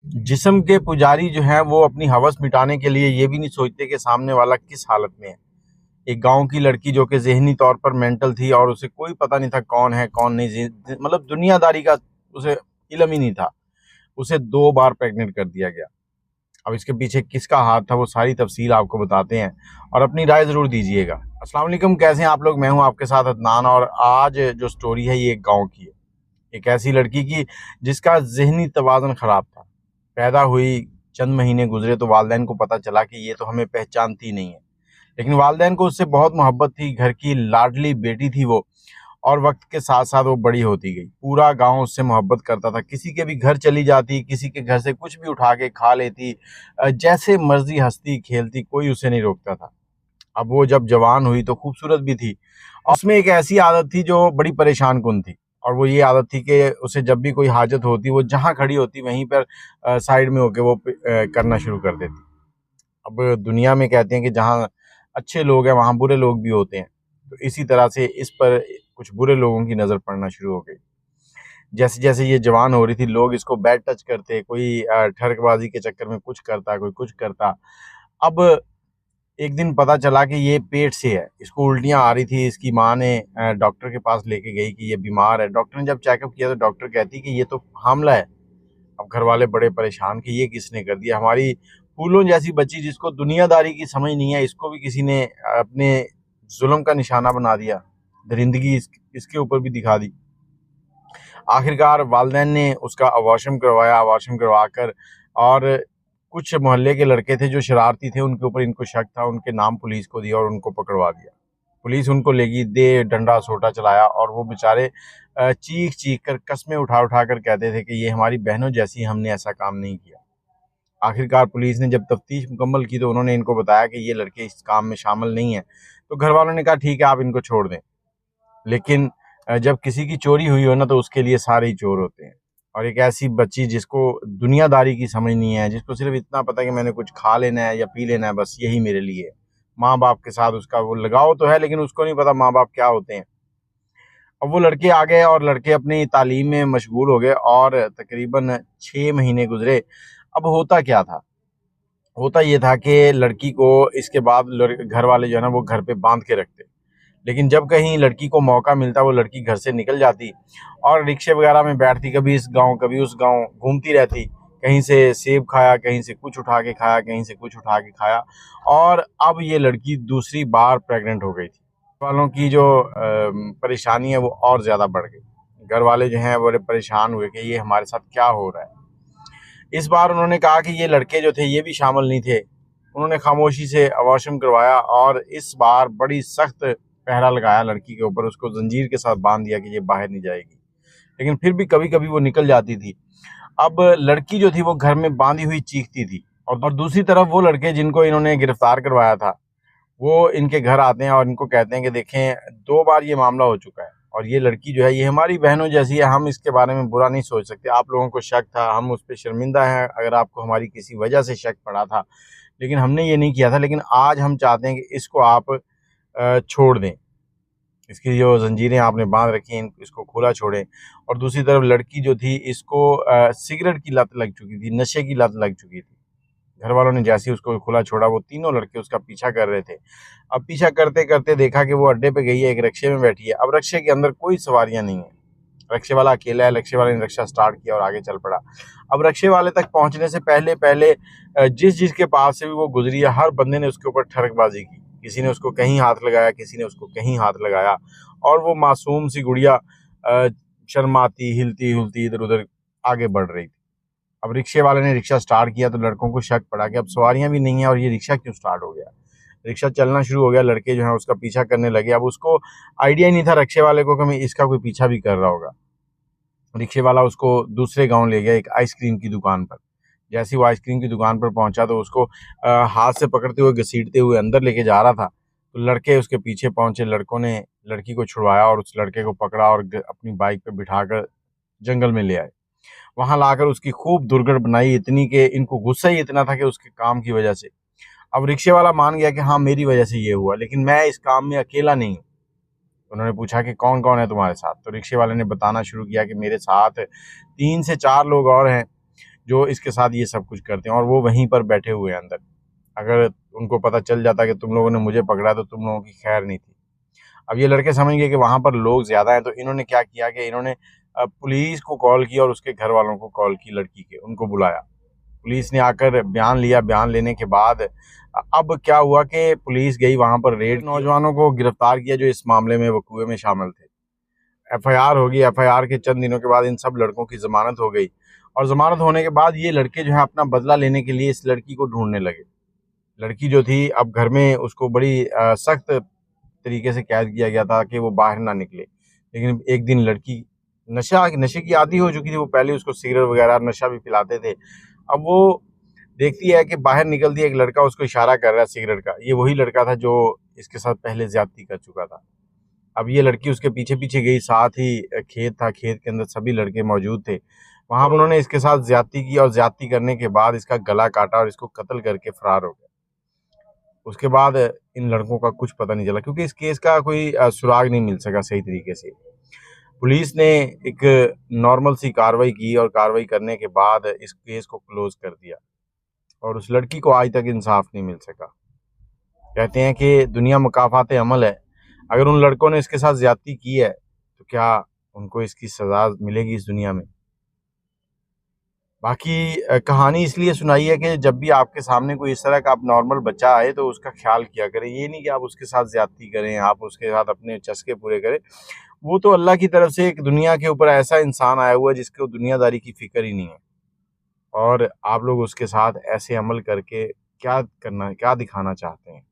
जिस्म के पुजारी जो हैं वो अपनी हवस मिटाने के लिए ये भी नहीं सोचते कि सामने वाला किस हालत में है। एक गाँव की लड़की जो कि ज़हनी तौर पर मेंटल थी और उसे कोई पता नहीं था कौन है, कौन नहीं, मतलब दुनियादारी का उसे इल्म ही नहीं था। उसे 2 बार प्रेग्नेंट कर दिया गया। अब इसके पीछे किसका हाथ था वो सारी तफ़सील आपको बताते हैं और अपनी राय ज़रूर दीजिएगा। अस्सलाम वालेकुम, कैसे हैं आप लोग? मैं हूं आपके साथ अदनान और आज जो स्टोरी है ये एक गाँव की है। एक ऐसी लड़की की जिसका ज़हनी तवाज़ुन ख़राब था। पैदा हुई, चंद महीने गुज़रे तो वालिदैन को पता चला कि ये तो हमें पहचानती नहीं है। लेकिन वालिदैन को उससे बहुत मोहब्बत थी, घर की लाडली बेटी थी वो और वक़्त के साथ-साथ वो बड़ी होती गई। पूरा गाँव उससे मोहब्बत करता था, किसी के भी घर चली जाती, किसी के घर से कुछ भी उठा के खा लेती, जैसे मर्ज़ी हँसती, खेलती, कोई उसे नहीं रोकता था। अब वो जब जवान हुई तो खूबसूरत भी थी और उसमें एक ऐसी आदत थी जो बड़ी परेशान-कुन थी और वो ये आदत थी कि उसे जब भी कोई हाजत होती, वो जहाँ खड़ी होती वहीं पर साइड में होके वो करना शुरू कर देती। अब दुनिया में कहते हैं कि जहाँ अच्छे लोग हैं वहाँ बुरे लोग भी होते हैं। तो इसी तरह से इस पर कुछ बुरे लोगों की नज़र पड़ना शुरू हो गई। जैसे-जैसे ये जवान हो रही थी लोग इसको बैड टच करते, कोई ठरकबाज़ी के चक्कर में कुछ करता, कोई कुछ करता। अब एक दिन पता चला कि ये पेट से है, इसको उल्टियाँ आ रही थी, इसकी माँ ने डॉक्टर के पास लेके गई कि ये बीमार है। डॉक्टर ने जब चेकअप किया तो डॉक्टर कहती कि ये तो हामला है। अब घर वाले बड़े परेशान कि ये किसने कर दिया? हमारी फूलों जैसी बच्ची जिसको दुनियादारी की समझ नहीं है, इसको भी किसी ने अपने ज़ुल्म का निशाना बना दिया। दरिंदगी इसके ऊपर भी दिखा दी। आखिरकार वालिदैन ने उसका अबॉर्शन करवाया, अबॉर्शन करवाकर और कुछ मोहल्ले के लड़के थे जो शरारती थे, उनके ऊपर इनको शक था, उनके नाम पुलिस को दिया और उनको पकड़वा दिया। पुलिस उनको ले गई, दे डंडा सोटा चलाया और वो बेचारे चीख-चीख कर कस्में उठा-उठा कर कहते थे कि ये हमारी बहनों जैसी, हमने ऐसा काम नहीं किया। आखिरकार पुलिस ने जब तफ्तीश मुकम्मल की तो उन्होंने इनको बताया कि ये लड़के इस काम में शामिल नहीं हैं। तो घर वालों ने कहा ठीक है आप इनको छोड़ दें। लेकिन जब किसी की चोरी हुई हो ना तो उसके लिए सारे ही चोर होते हैं। और एक ऐसी बच्ची जिसको दुनियादारी की समझ नहीं है, जिसको सिर्फ़ इतना पता है कि मैंने कुछ खा लेना है या पी लेना है, बस यही मेरे लिए है। माँ-बाप के साथ उसका वो लगाव तो है लेकिन उसको नहीं पता माँ-बाप क्या होते हैं। अब वो लड़के आ गए और लड़के अपनी तालीम में मशगूल हो गए और तकरीबन 6 महीने गुज़रे। अब होता क्या था? होता ये था कि लड़की को इसके बाद घर वाले जो है ना वो घर पे बांध के रखते। लेकिन जब कहीं लड़की को मौका मिलता वो लड़की घर से निकल जाती और रिक्शे वगैरह में बैठती, कभी इस गांव कभी उस गांव घूमती रहती। कहीं से सेब खाया, कहीं से कुछ उठा के खाया, कहीं से कुछ उठा के खाया और अब ये लड़की दूसरी बार प्रेग्नेंट हो गई थी। घर वालों की जो परेशानी है वो और ज़्यादा बढ़ गई। घर वाले जो हैं बड़े परेशान हुए कि ये हमारे साथ क्या हो रहा है। इस बार उन्होंने कहा कि ये लड़के जो थे ये भी शामिल नहीं थे। उन्होंने खामोशी से अबॉर्शन करवाया और इस बार बड़ी सख्त पहरा लगाया लड़की के ऊपर, उसको जंजीर के साथ बांध दिया कि ये बाहर नहीं जाएगी। लेकिन फिर भी कभी-कभी वो निकल जाती थी। अब लड़की जो थी वो घर में बांधी हुई चीखती थी और दूसरी तरफ वो लड़के जिनको इन्होंने गिरफ्तार करवाया था, वो इनके घर आते हैं और इनको कहते हैं कि देखें 2 बार ये मामला हो चुका है और ये लड़की जो है ये हमारी बहनों जैसी है, हम इसके बारे में बुरा नहीं सोच सकते। आप लोगों को शक था, हम उस पे शर्मिंदा हैं अगर आपको हमारी किसी वजह से शक पड़ा था, लेकिन हमने ये नहीं किया था। लेकिन आज हम चाहते हैं कि इसको आप छोड़ दें। इसकी जो ज़ंजीरें आपने बाँध रखी हैं इसको खुला छोड़ें। और दूसरी तरफ लड़की जो थी इसको सिगरेट की लत लग चुकी थी, नशे की लत लग चुकी थी। घर वालों ने जैसे ही उसको खुला छोड़ा वो तीनों लड़के उसका पीछा कर रहे थे। अब पीछा करते-करते देखा कि वो अड्डे पे गई है, एक रिक्शे में बैठी है। अब रिक्शे के अंदर कोई सवारियाँ नहीं हैं। रिक्शे वाला अकेला है, रिक्शे वाले ने रिक्शा स्टार्ट किया और आगे चल पड़ा। अब रिक्शे वाले तक पहुँचने से पहले-पहले जिस-जिस के पास से भी वो गुज़री है, हर बंदे ने उसके ऊपर ठड़कबाज़ी की। किसी ने उसको कहीं हाथ लगाया, किसी ने उसको कहीं हाथ लगाया और वो मासूम सी गुड़िया शर्माती, हिलती-हुलती इधर-उधर आगे बढ़ रही थी। अब रिक्शे वाले ने रिक्शा स्टार्ट किया तो लड़कों को शक पड़ा कि अब सवारियाँ भी नहीं हैं और ये रिक्शा क्यों स्टार्ट हो गया। रिक्शा चलना शुरू हो गया, लड़के जो हैं उसका पीछा करने लगे। अब उसको आइडिया ही नहीं था रिक्शे वाले को कि मैं इसका कोई पीछा भी कर रहा होगा। रिक्शे वाला उसको दूसरे गाँव ले गया एक आइसक्रीम की दुकान पर। जैसे ही वो आइसक्रीम की दुकान पर पहुँचा तो उसको हाथ से पकड़ते हुए घसीटते हुए अंदर लेके जा रहा था। तो लड़के उसके पीछे पहुँचे, लड़कों ने लड़की को छुड़वाया और उस लड़के को पकड़ा और अपनी बाइक पे बिठाकर जंगल में ले आए। वहाँ लाकर उसकी खूब दुर्गत बनाई, इतनी कि इनको गुस्सा ही इतना था कि उसके काम की वजह से। अब रिक्शे वाला मान गया कि हाँ मेरी वजह से ये हुआ, लेकिन मैं इस काम में अकेला नहीं हूँ। उन्होंने पूछा कि कौन-कौन है तुम्हारे साथ? तो रिक्शे वाले ने बताना शुरू किया कि मेरे साथ 3 से 4 लोग और हैं, जो इसके साथ ये सब कुछ करते हैं, और वो वहीं पर बैठे हुए हैं अंदर। अगर उनको पता चल जाता कि तुम लोगों ने मुझे पकड़ा तो तुम लोगों की खैर नहीं थी। अब ये लड़के समझ गए कि वहाँ पर लोग ज़्यादा हैं, तो इन्होंने क्या किया कि इन्होंने पुलिस को कॉल किया और उसके घर वालों को कॉल की, लड़की के, उनको बुलाया। पुलिस ने आकर बयान लिया। बयान लेने के बाद अब क्या हुआ कि पुलिस गई वहाँ पर, रेड, नौजवानों को गिरफ्तार किया जो इस मामले में वकूए में शामिल थे। एफआईआर होगी। एफआईआर के चंद दिनों के बाद इन सब लड़कों की जमानत हो गई, और जमानत होने के बाद ये लड़के जो है अपना बदला लेने के लिए इस लड़की को ढूंढने लगे। लड़की जो थी, अब घर में उसको बड़ी सख्त तरीके से कैद किया गया था कि वो बाहर ना निकले। लेकिन एक दिन लड़की नशे की आदी हो चुकी थी। वो पहले उसको सिगरेट वगैरह नशा भी पिलाते थे। अब वो देखती है कि बाहर निकलती है, एक लड़का उसको इशारा कर रहा है सिगरेट का। ये वही लड़का था जो इसके साथ पहले ज्यादती कर चुका था। अब ये लड़की उसके पीछे पीछे गई, साथ ही खेत था, खेत के अंदर सभी लड़के मौजूद थे। वहां पर उन्होंने इसके साथ ज्यादती की, और ज्यादती करने के बाद इसका गला काटा और इसको कत्ल करके फरार हो गया। उसके बाद इन लड़कों का कुछ पता नहीं चला, क्योंकि इस केस का कोई सुराग नहीं मिल सका सही तरीके से। पुलिस ने एक नॉर्मल सी कार्रवाई की, और कार्रवाई करने के बाद इस केस को क्लोज कर दिया, और उस लड़की को आज तक इंसाफ नहीं मिल सका। कहते हैं कि दुनिया मुकाफात अमल है। अगर उन लड़कों ने इसके साथ ज्यादती की है तो क्या उनको इसकी सजा मिलेगी इस दुनिया में? बाकी कहानी इसलिए सुनाई है कि जब भी आपके सामने कोई इस तरह का आप नॉर्मल बच्चा आए तो उसका ख्याल किया करें। ये नहीं कि आप उसके साथ ज्यादती करें, आप उसके साथ अपने चस्के पूरे करें। वो तो अल्लाह की तरफ से एक दुनिया के ऊपर ऐसा इंसान आया हुआ है जिसको दुनियादारी की फिक्र ही नहीं है, और आप लोग उसके साथ ऐसे अमल करके क्या करना, क्या दिखाना चाहते हैं?